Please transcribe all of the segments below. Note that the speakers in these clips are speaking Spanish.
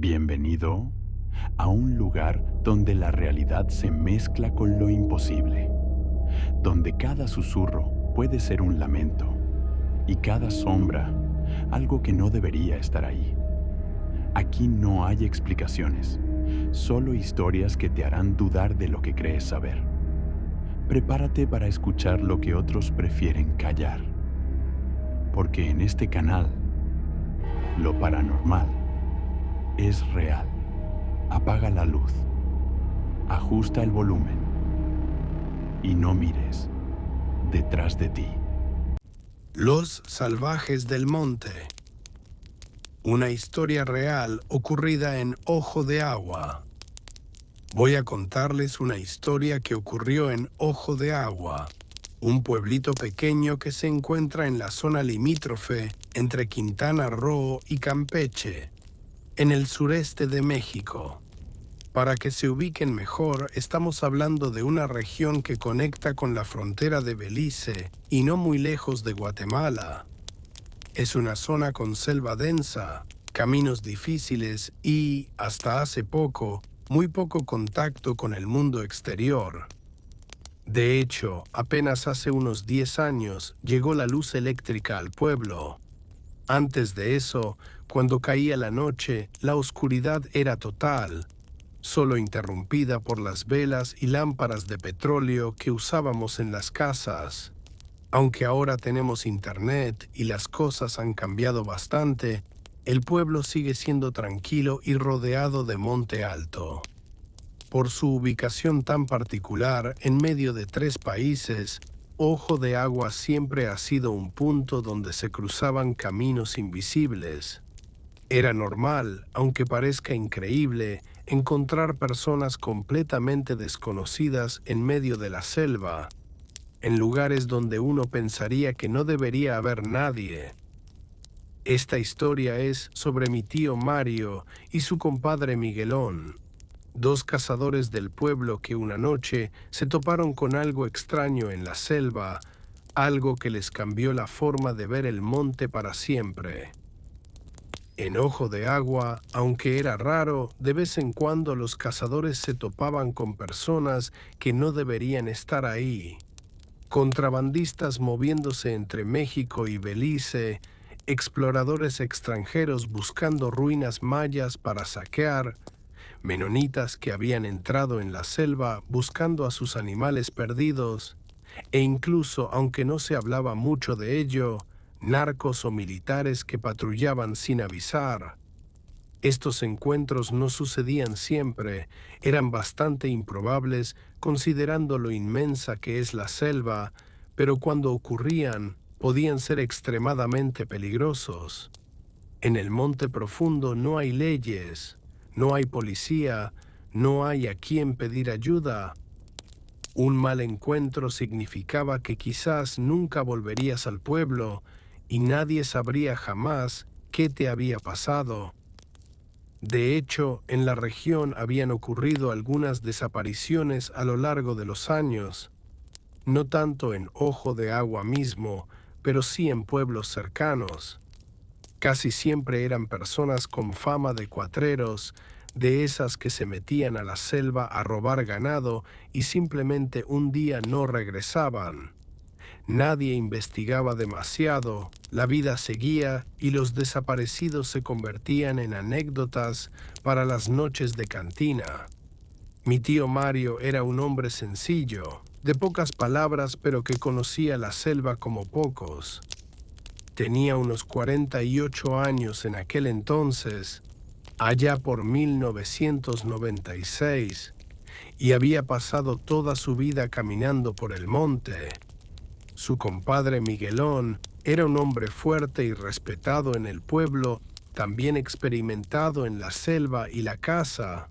Bienvenido a un lugar donde la realidad se mezcla con lo imposible, donde cada susurro puede ser un lamento y cada sombra algo que no debería estar ahí. Aquí no hay explicaciones, solo historias que te harán dudar de lo que crees saber. Prepárate para escuchar lo que otros prefieren callar, porque en este canal, lo paranormal es real. Apaga la luz, ajusta el volumen y no mires detrás de ti. Los salvajes del monte. Una historia real ocurrida en Ojo de Agua. Voy a contarles una historia que ocurrió en Ojo de Agua, un pueblito pequeño que se encuentra en la zona limítrofe entre Quintana Roo y Campeche, en el sureste de México. Para que se ubiquen mejor, estamos hablando de una región que conecta con la frontera de Belice y no muy lejos de Guatemala. Es una zona con selva densa, caminos difíciles y, hasta hace poco, muy poco contacto con el mundo exterior. De hecho, apenas hace unos 10 años llegó la luz eléctrica al pueblo. Antes de eso, cuando caía la noche, la oscuridad era total, solo interrumpida por las velas y lámparas de petróleo que usábamos en las casas. Aunque ahora tenemos internet y las cosas han cambiado bastante, el pueblo sigue siendo tranquilo y rodeado de monte alto. Por su ubicación tan particular en medio de 3 países, Ojo de Agua siempre ha sido un punto donde se cruzaban caminos invisibles. Era normal, aunque parezca increíble, encontrar personas completamente desconocidas en medio de la selva, en lugares donde uno pensaría que no debería haber nadie. Esta historia es sobre mi tío Mario y su compadre Miguelón, 2 cazadores del pueblo que una noche se toparon con algo extraño en la selva, algo que les cambió la forma de ver el monte para siempre. En Ojo de Agua, aunque era raro, de vez en cuando los cazadores se topaban con personas que no deberían estar ahí. Contrabandistas moviéndose entre México y Belice, exploradores extranjeros buscando ruinas mayas para saquear, menonitas que habían entrado en la selva buscando a sus animales perdidos, e incluso, aunque no se hablaba mucho de ello, narcos o militares que patrullaban sin avisar. Estos encuentros no sucedían siempre, eran bastante improbables considerando lo inmensa que es la selva, pero cuando ocurrían, podían ser extremadamente peligrosos. En el monte profundo no hay leyes, no hay policía, no hay a quien pedir ayuda. Un mal encuentro significaba que quizás nunca volverías al pueblo y nadie sabría jamás qué te había pasado. De hecho, en la región habían ocurrido algunas desapariciones a lo largo de los años, no tanto en Ojo de Agua mismo, pero sí en pueblos cercanos. Casi siempre eran personas con fama de cuatreros, de esas que se metían a la selva a robar ganado y simplemente un día no regresaban. Nadie investigaba demasiado, la vida seguía y los desaparecidos se convertían en anécdotas para las noches de cantina. Mi tío Mario era un hombre sencillo, de pocas palabras, pero que conocía la selva como pocos. Tenía unos 48 años en aquel entonces, allá por 1996, y había pasado toda su vida caminando por el monte. Su compadre Miguelón era un hombre fuerte y respetado en el pueblo, también experimentado en la selva y la caza.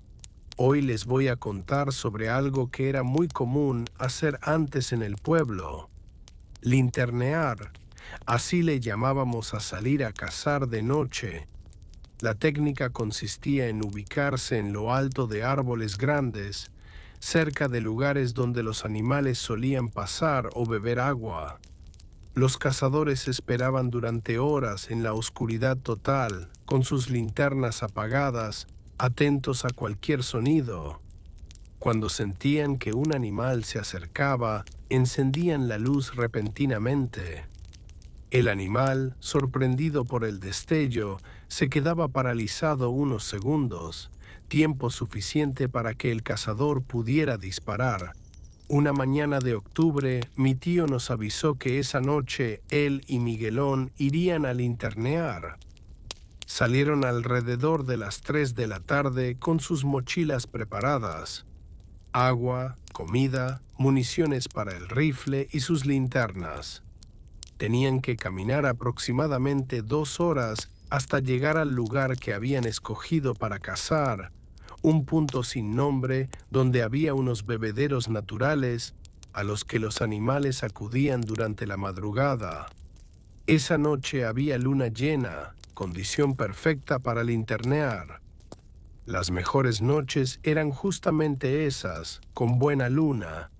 Hoy les voy a contar sobre algo que era muy común hacer antes en el pueblo: linternear. Así le llamábamos a salir a cazar de noche. La técnica consistía en ubicarse en lo alto de árboles grandes, cerca de lugares donde los animales solían pasar o beber agua. Los cazadores esperaban durante horas en la oscuridad total, con sus linternas apagadas, atentos a cualquier sonido. Cuando sentían que un animal se acercaba, encendían la luz repentinamente. El animal, sorprendido por el destello, se quedaba paralizado unos segundos, tiempo suficiente para que el cazador pudiera disparar. Una mañana de octubre, mi tío nos avisó que esa noche él y Miguelón irían a linternear. Salieron alrededor de las 3 de la tarde con sus mochilas preparadas. Agua, comida, municiones para el rifle y sus linternas. Tenían que caminar aproximadamente 2 horas hasta llegar al lugar que habían escogido para cazar, un punto sin nombre donde había unos bebederos naturales a los que los animales acudían durante la madrugada. Esa noche había luna llena, condición perfecta para linternear. Las mejores noches eran justamente esas, con buena luna,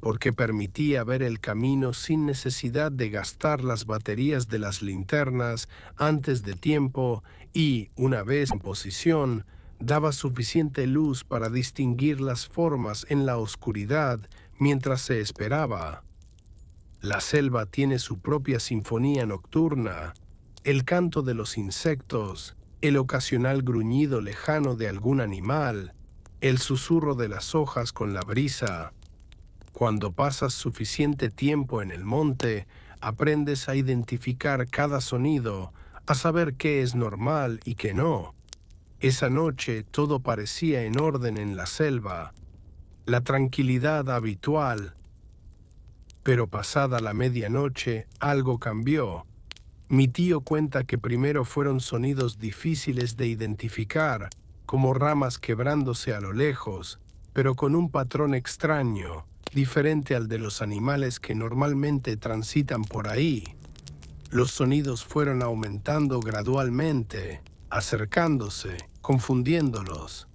porque permitía ver el camino sin necesidad de gastar las baterías de las linternas antes de tiempo y, una vez en posición, daba suficiente luz para distinguir las formas en la oscuridad mientras se esperaba. La selva tiene su propia sinfonía nocturna, el canto de los insectos, el ocasional gruñido lejano de algún animal, el susurro de las hojas con la brisa. Cuando pasas suficiente tiempo en el monte, aprendes a identificar cada sonido, a saber qué es normal y qué no. Esa noche todo parecía en orden en la selva, la tranquilidad habitual. Pero pasada la medianoche, algo cambió. Mi tío cuenta que primero fueron sonidos difíciles de identificar, como ramas quebrándose a lo lejos, pero con un patrón extraño, diferente al de los animales que normalmente transitan por ahí. Los sonidos fueron aumentando gradualmente, acercándose, confundiéndolos.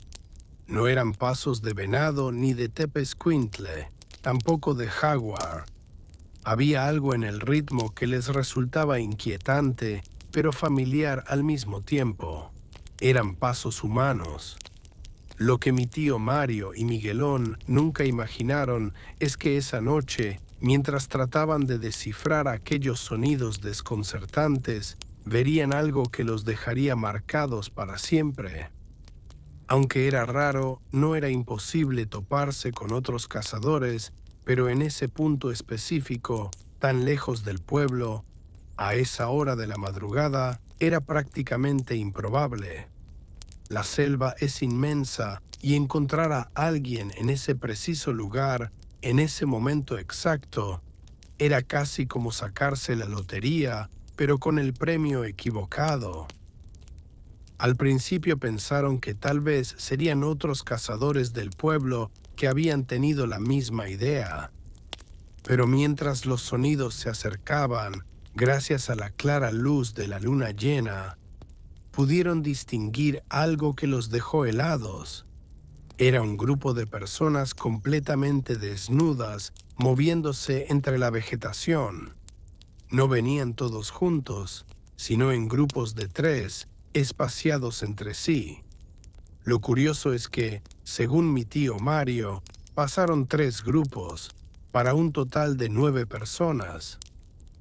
No eran pasos de venado ni de tepezcuintle, tampoco de jaguar. Había algo en el ritmo que les resultaba inquietante, pero familiar al mismo tiempo. Eran pasos humanos. Lo que mi tío Mario y Miguelón nunca imaginaron es que esa noche, mientras trataban de descifrar aquellos sonidos desconcertantes, verían algo que los dejaría marcados para siempre. Aunque era raro, no era imposible toparse con otros cazadores, pero en ese punto específico, tan lejos del pueblo, a esa hora de la madrugada, era prácticamente improbable. La selva es inmensa y encontrar a alguien en ese preciso lugar, en ese momento exacto, era casi como sacarse la lotería, pero con el premio equivocado. Al principio pensaron que tal vez serían otros cazadores del pueblo que habían tenido la misma idea. Pero mientras los sonidos se acercaban, gracias a la clara luz de la luna llena, pudieron distinguir algo que los dejó helados. Era un grupo de personas completamente desnudas, moviéndose entre la vegetación. No venían todos juntos, sino en grupos de 3, espaciados entre sí. Lo curioso es que, según mi tío Mario, pasaron 3 grupos, para un total de 9 personas.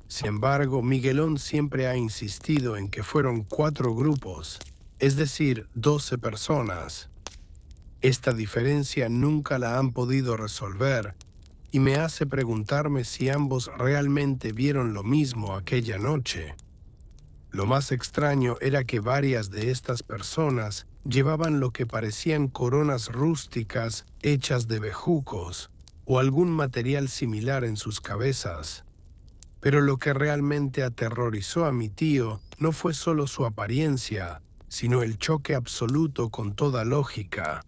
Sin embargo, Miguelón siempre ha insistido en que fueron 4 grupos, es decir, 12 personas. Esta diferencia nunca la han podido resolver y me hace preguntarme si ambos realmente vieron lo mismo aquella noche. Lo más extraño era que varias de estas personas llevaban lo que parecían coronas rústicas hechas de bejucos o algún material similar en sus cabezas. Pero lo que realmente aterrorizó a mi tío no fue solo su apariencia, sino el choque absoluto con toda lógica.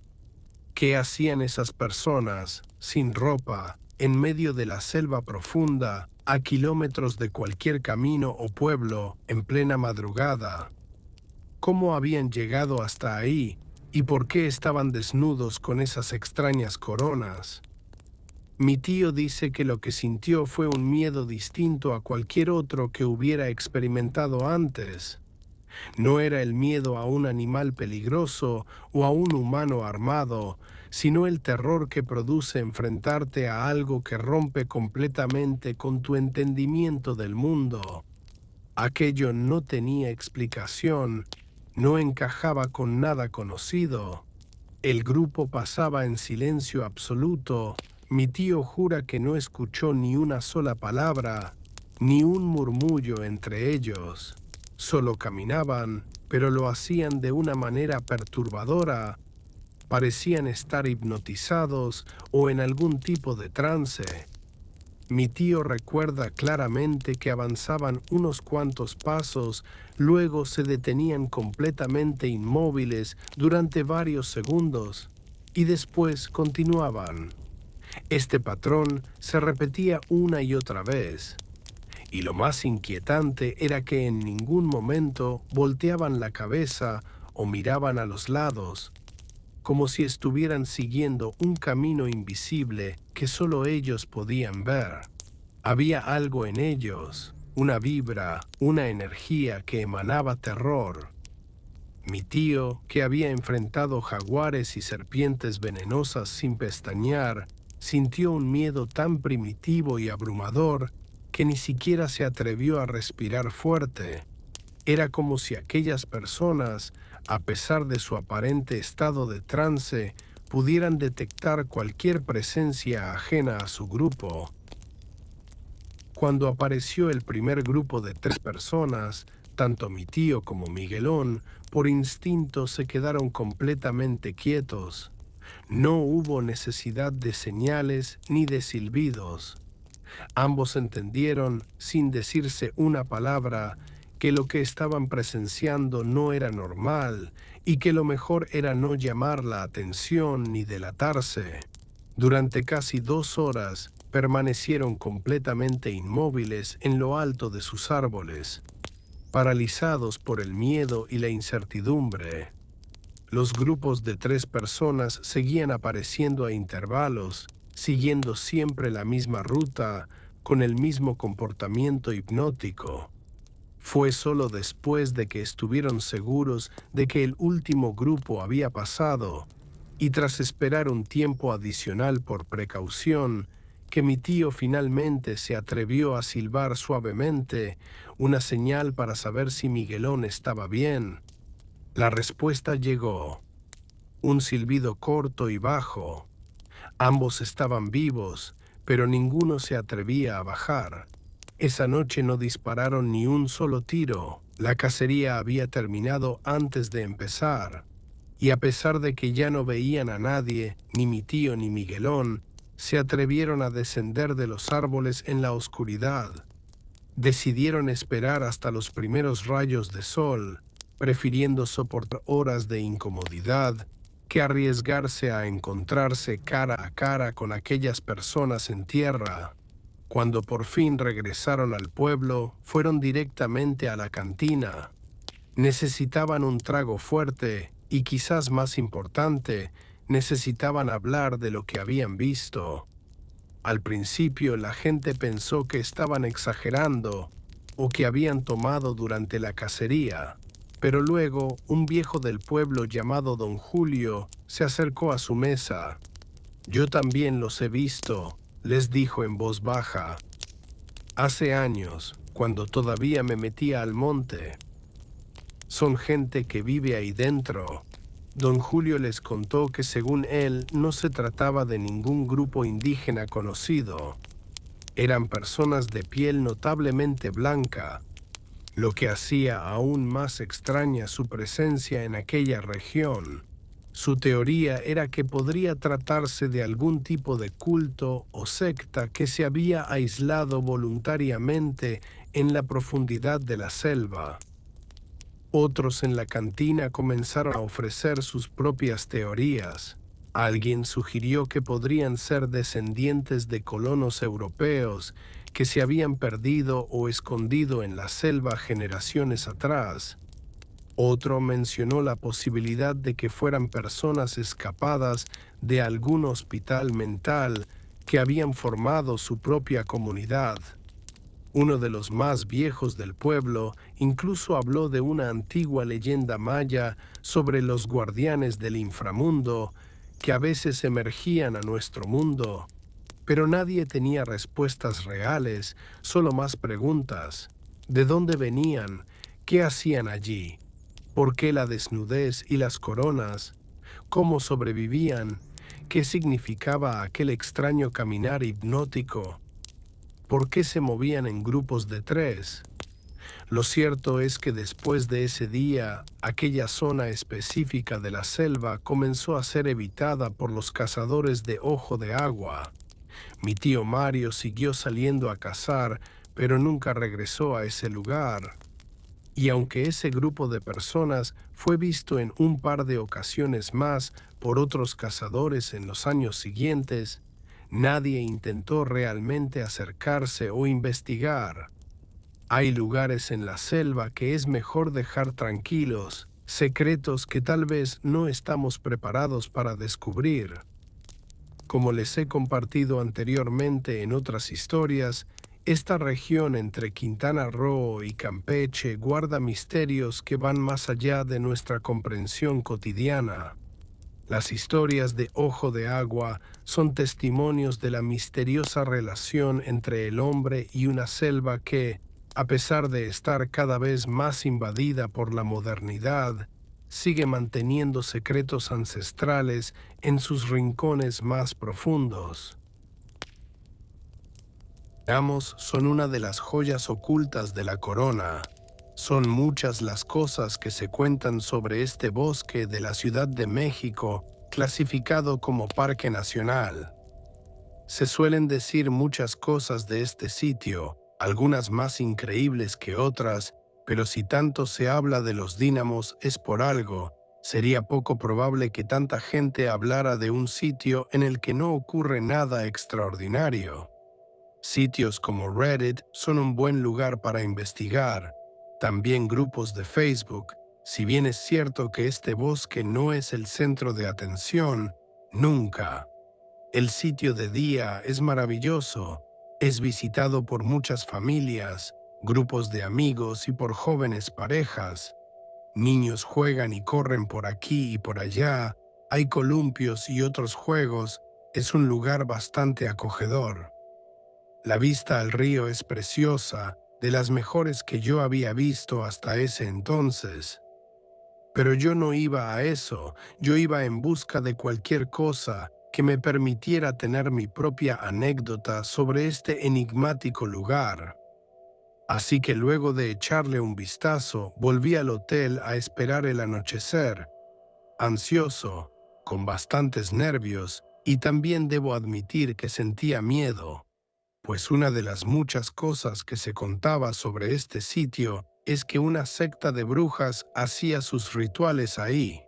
¿Qué hacían esas personas, sin ropa, en medio de la selva profunda, a kilómetros de cualquier camino o pueblo, en plena madrugada? ¿Cómo habían llegado hasta ahí y por qué estaban desnudos con esas extrañas coronas? Mi tío dice que lo que sintió fue un miedo distinto a cualquier otro que hubiera experimentado antes. No era el miedo a un animal peligroso o a un humano armado, sino el terror que produce enfrentarte a algo que rompe completamente con tu entendimiento del mundo. Aquello no tenía explicación, no encajaba con nada conocido. El grupo pasaba en silencio absoluto. Mi tío jura que no escuchó ni una sola palabra, ni un murmullo entre ellos. Solo caminaban, pero lo hacían de una manera perturbadora. Parecían estar hipnotizados o en algún tipo de trance. Mi tío recuerda claramente que avanzaban unos cuantos pasos, luego se detenían completamente inmóviles durante varios segundos y después continuaban. Este patrón se repetía una y otra vez. Y lo más inquietante era que en ningún momento volteaban la cabeza o miraban a los lados, como si estuvieran siguiendo un camino invisible que solo ellos podían ver. Había algo en ellos, una vibra, una energía que emanaba terror. Mi tío, que había enfrentado jaguares y serpientes venenosas sin pestañear, sintió un miedo tan primitivo y abrumador que ni siquiera se atrevió a respirar fuerte. Era como si aquellas personas, a pesar de su aparente estado de trance, pudieran detectar cualquier presencia ajena a su grupo. Cuando apareció el primer grupo de 3 personas, tanto mi tío como Miguelón, por instinto se quedaron completamente quietos. No hubo necesidad de señales ni de silbidos. Ambos entendieron, sin decirse una palabra, que lo que estaban presenciando no era normal y que lo mejor era no llamar la atención ni delatarse. Durante casi 2 horas permanecieron completamente inmóviles en lo alto de sus árboles, paralizados por el miedo y la incertidumbre. Los grupos de 3 personas seguían apareciendo a intervalos, siguiendo siempre la misma ruta, con el mismo comportamiento hipnótico. Fue solo después de que estuvieron seguros de que el último grupo había pasado, y tras esperar un tiempo adicional por precaución, que mi tío finalmente se atrevió a silbar suavemente, una señal para saber si Miguelón estaba bien. La respuesta llegó. Un silbido corto y bajo. Ambos estaban vivos, pero ninguno se atrevía a bajar. Esa noche no dispararon ni un solo tiro. La cacería había terminado antes de empezar. Y a pesar de que ya no veían a nadie, ni mi tío ni Miguelón, se atrevieron a descender de los árboles en la oscuridad. Decidieron esperar hasta los primeros rayos de sol, prefiriendo soportar horas de incomodidad que arriesgarse a encontrarse cara a cara con aquellas personas en tierra. Cuando por fin regresaron al pueblo, fueron directamente a la cantina. Necesitaban un trago fuerte y, quizás más importante, necesitaban hablar de lo que habían visto. Al principio la gente pensó que estaban exagerando o que habían tomado durante la cacería, pero luego un viejo del pueblo llamado Don Julio se acercó a su mesa. «Yo también los he visto», les dijo en voz baja. «Hace años, cuando todavía me metía al monte. Son gente que vive ahí dentro». Don Julio les contó que según él no se trataba de ningún grupo indígena conocido. Eran personas de piel notablemente blanca, lo que hacía aún más extraña su presencia en aquella región. Su teoría era que podría tratarse de algún tipo de culto o secta que se había aislado voluntariamente en la profundidad de la selva. Otros en la cantina comenzaron a ofrecer sus propias teorías. Alguien sugirió que podrían ser descendientes de colonos europeos que se habían perdido o escondido en la selva generaciones atrás. Otro mencionó la posibilidad de que fueran personas escapadas de algún hospital mental que habían formado su propia comunidad. Uno de los más viejos del pueblo incluso habló de una antigua leyenda maya sobre los guardianes del inframundo que a veces emergían a nuestro mundo, pero nadie tenía respuestas reales, solo más preguntas. ¿De dónde venían? ¿Qué hacían allí? ¿Por qué la desnudez y las coronas? ¿Cómo sobrevivían? ¿Qué significaba aquel extraño caminar hipnótico? ¿Por qué se movían en grupos de 3? Lo cierto es que después de ese día, aquella zona específica de la selva comenzó a ser evitada por los cazadores de ojo de agua. Mi tío Mario siguió saliendo a cazar, pero nunca regresó a ese lugar. Y aunque ese grupo de personas fue visto en un par de ocasiones más por otros cazadores en los años siguientes, nadie intentó realmente acercarse o investigar. Hay lugares en la selva que es mejor dejar tranquilos, secretos que tal vez no estamos preparados para descubrir. Como les he compartido anteriormente en otras historias, esta región entre Quintana Roo y Campeche guarda misterios que van más allá de nuestra comprensión cotidiana. Las historias de Ojo de Agua son testimonios de la misteriosa relación entre el hombre y una selva que, a pesar de estar cada vez más invadida por la modernidad, sigue manteniendo secretos ancestrales en sus rincones más profundos. Los son una de las joyas ocultas de la corona. Son muchas las cosas que se cuentan sobre este bosque de la Ciudad de México, clasificado como Parque Nacional. Se suelen decir muchas cosas de este sitio, algunas más increíbles que otras, pero si tanto se habla de los dínamos es por algo. Sería poco probable que tanta gente hablara de un sitio en el que no ocurre nada extraordinario. Sitios como Reddit son un buen lugar para investigar. También grupos de Facebook. Si bien es cierto que este bosque no es el centro de atención, nunca. El sitio de día es maravilloso. Es visitado por muchas familias, grupos de amigos y por jóvenes parejas. Niños juegan y corren por aquí y por allá. Hay columpios y otros juegos. Es un lugar bastante acogedor. La vista al río es preciosa, de las mejores que yo había visto hasta ese entonces. Pero yo no iba a eso, yo iba en busca de cualquier cosa que me permitiera tener mi propia anécdota sobre este enigmático lugar. Así que luego de echarle un vistazo, volví al hotel a esperar el anochecer, ansioso, con bastantes nervios, y también debo admitir que sentía miedo. Pues una de las muchas cosas que se contaba sobre este sitio es que una secta de brujas hacía sus rituales ahí.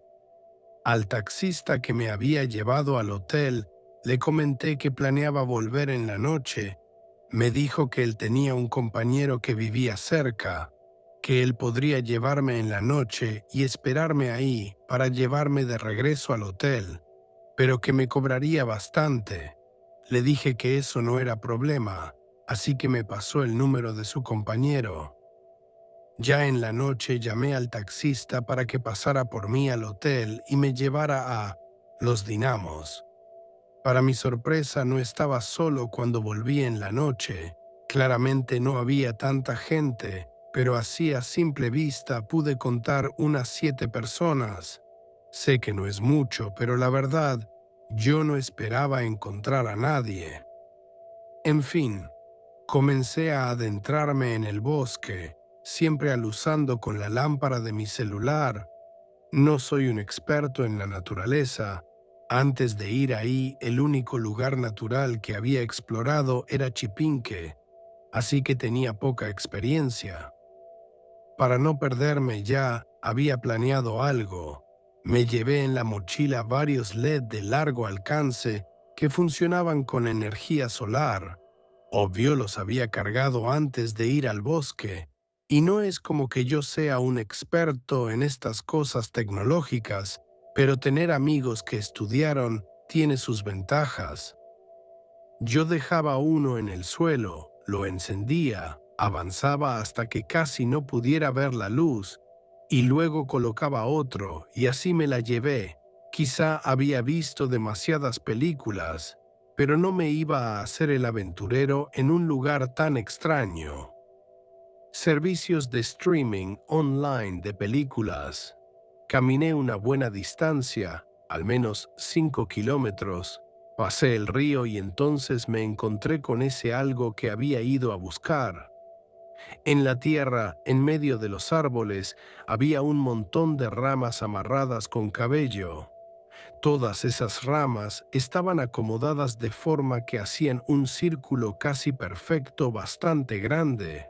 Al taxista que me había llevado al hotel, le comenté que planeaba volver en la noche. Me dijo que él tenía un compañero que vivía cerca, que él podría llevarme en la noche y esperarme ahí para llevarme de regreso al hotel, pero que me cobraría bastante. Le dije que eso no era problema, así que me pasó el número de su compañero. Ya en la noche llamé al taxista para que pasara por mí al hotel y me llevara a Los Dinamos. Para mi sorpresa no estaba solo cuando volví en la noche. Claramente no había tanta gente, pero así a simple vista pude contar unas 7 personas. Sé que no es mucho, pero la verdad, yo no esperaba encontrar a nadie. En fin, comencé a adentrarme en el bosque, siempre aluzando con la lámpara de mi celular. No soy un experto en la naturaleza. Antes de ir ahí, el único lugar natural que había explorado era Chipinque, así que tenía poca experiencia. Para no perderme ya, había planeado algo. Me llevé en la mochila varios LED de largo alcance que funcionaban con energía solar. Obvio los había cargado antes de ir al bosque, y no es como que yo sea un experto en estas cosas tecnológicas, pero tener amigos que estudiaron tiene sus ventajas. Yo dejaba uno en el suelo, lo encendía, Avanzaba hasta que casi no pudiera ver la luz, y luego colocaba otro, y así me la llevé. Quizá había visto demasiadas películas, pero no me iba a hacer el aventurero en un lugar tan extraño. Servicios de streaming online de películas. Caminé una buena distancia, al menos 5 kilómetros. Pasé el río y entonces me encontré con ese algo que había ido a buscar. En la tierra, en medio de los árboles, había un montón de ramas amarradas con cabello. Todas esas ramas estaban acomodadas de forma que hacían un círculo casi perfecto bastante grande.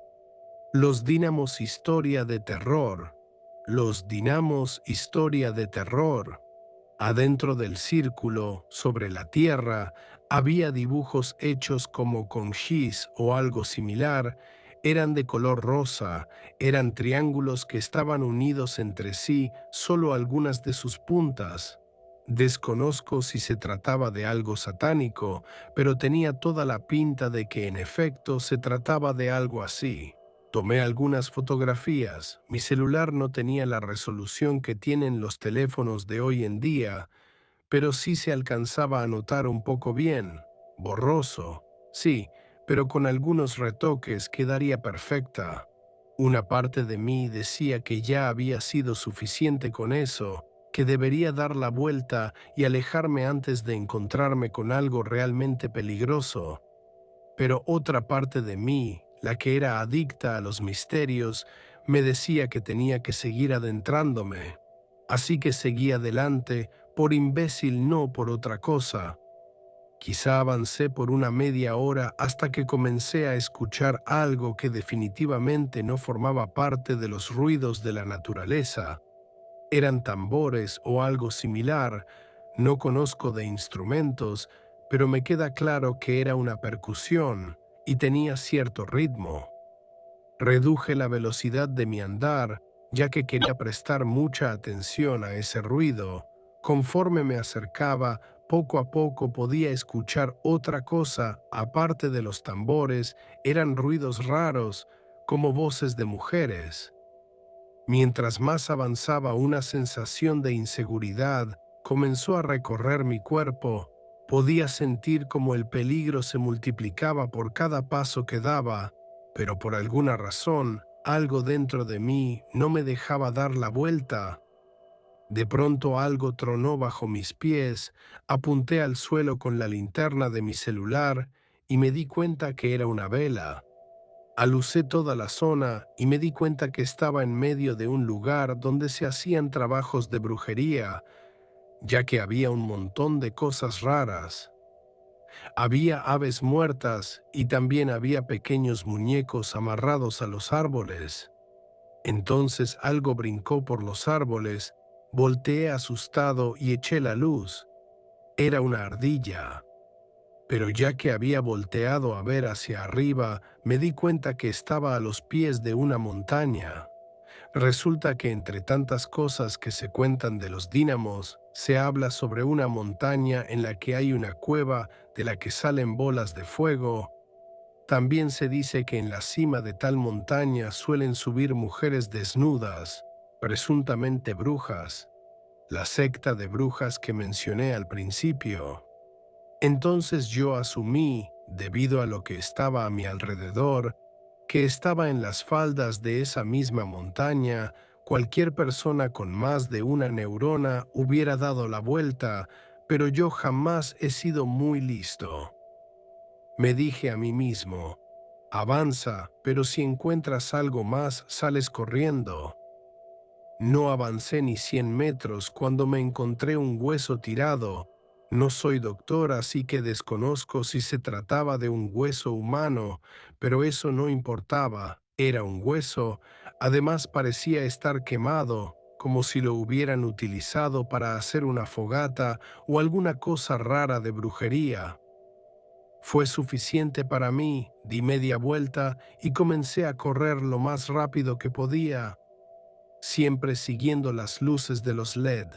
Los dínamos historia de terror. Los dinamos historia de terror. Adentro del círculo, sobre la tierra, había dibujos hechos como con gis o algo similar. Eran de color rosa, eran triángulos que estaban unidos entre sí solo algunas de sus puntas. Desconozco si se trataba de algo satánico, pero tenía toda la pinta de que en efecto se trataba de algo así. Tomé algunas fotografías. Mi celular no tenía la resolución que tienen los teléfonos de hoy en día, pero sí se alcanzaba a notar un poco bien. Borroso, sí, pero con algunos retoques quedaría perfecta. Una parte de mí decía que ya había sido suficiente con eso, que debería dar la vuelta y alejarme antes de encontrarme con algo realmente peligroso. Pero otra parte de mí, la que era adicta a los misterios, me decía que tenía que seguir adentrándome. Así que seguí adelante, por imbécil, no por otra cosa. Quizá avancé por una media hora hasta que comencé a escuchar algo que definitivamente no formaba parte de los ruidos de la naturaleza. Eran tambores o algo similar. No conozco de instrumentos, pero me queda claro que era una percusión y tenía cierto ritmo. Reduje la velocidad de mi andar, ya que quería prestar mucha atención a ese ruido. Conforme me acercaba, poco a poco podía escuchar otra cosa, aparte de los tambores. Eran ruidos raros, como voces de mujeres. Mientras más avanzaba, una sensación de inseguridad comenzó a recorrer mi cuerpo. Podía sentir como el peligro se multiplicaba por cada paso que daba, pero por alguna razón, algo dentro de mí no me dejaba dar la vuelta. De pronto algo tronó bajo mis pies, apunté al suelo con la linterna de mi celular y me di cuenta que era una vela. Alucé toda la zona y me di cuenta que estaba en medio de un lugar donde se hacían trabajos de brujería, ya que había un montón de cosas raras. Había aves muertas y también había pequeños muñecos amarrados a los árboles. Entonces algo brincó por los árboles, volteé asustado y eché la luz. Era una ardilla. Pero ya que había volteado a ver hacia arriba, me di cuenta que estaba a los pies de una montaña. Resulta que entre tantas cosas que se cuentan de los dínamos, se habla sobre una montaña en la que hay una cueva de la que salen bolas de fuego. También se dice que en la cima de tal montaña suelen subir mujeres desnudas, presuntamente brujas, la secta de brujas que mencioné al principio. Entonces yo asumí, debido a lo que estaba a mi alrededor, que estaba en las faldas de esa misma montaña. Cualquier persona con más de una neurona hubiera dado la vuelta, pero yo jamás he sido muy listo. Me dije a mí mismo, avanza, pero si encuentras algo más, sales corriendo. No avancé ni 100 metros cuando me encontré un hueso tirado. No soy doctor, así que desconozco si se trataba de un hueso humano, pero eso no importaba. Era un hueso. Además parecía estar quemado, como si lo hubieran utilizado para hacer una fogata o alguna cosa rara de brujería. Fue suficiente para mí, di media vuelta y comencé a correr lo más rápido que podía, siempre siguiendo las luces de los LED.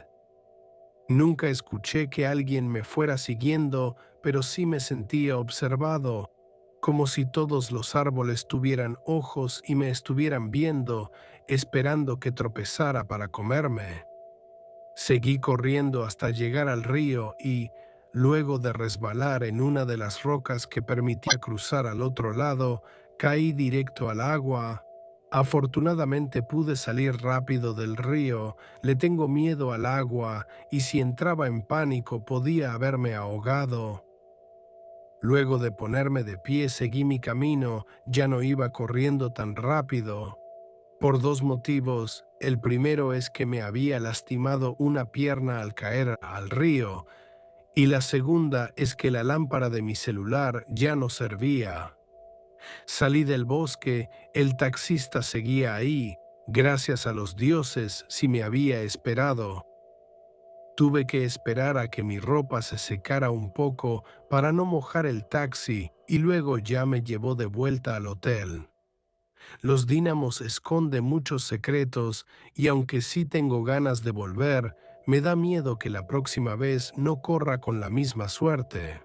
Nunca escuché que alguien me fuera siguiendo, pero sí me sentía observado. como si todos los árboles tuvieran ojos y me estuvieran viendo, esperando que tropezara para comerme. Seguí corriendo hasta llegar al río y, luego de resbalar en una de las rocas que permitía cruzar al otro lado, caí directo al agua. Afortunadamente pude salir rápido del río. Le tengo miedo al agua y si entraba en pánico podía haberme ahogado. Luego de ponerme de pie seguí mi camino, ya no iba corriendo tan rápido. Por dos motivos. El primero es que me había lastimado una pierna al caer al río, y la segunda es que la lámpara de mi celular ya no servía. Salí del bosque, el taxista seguía ahí. Gracias a los dioses si me había esperado. Tuve que esperar a que mi ropa se secara un poco para no mojar el taxi y luego ya me llevó de vuelta al hotel. Los dínamos esconden muchos secretos y aunque sí tengo ganas de volver, me da miedo que la próxima vez no corra con la misma suerte.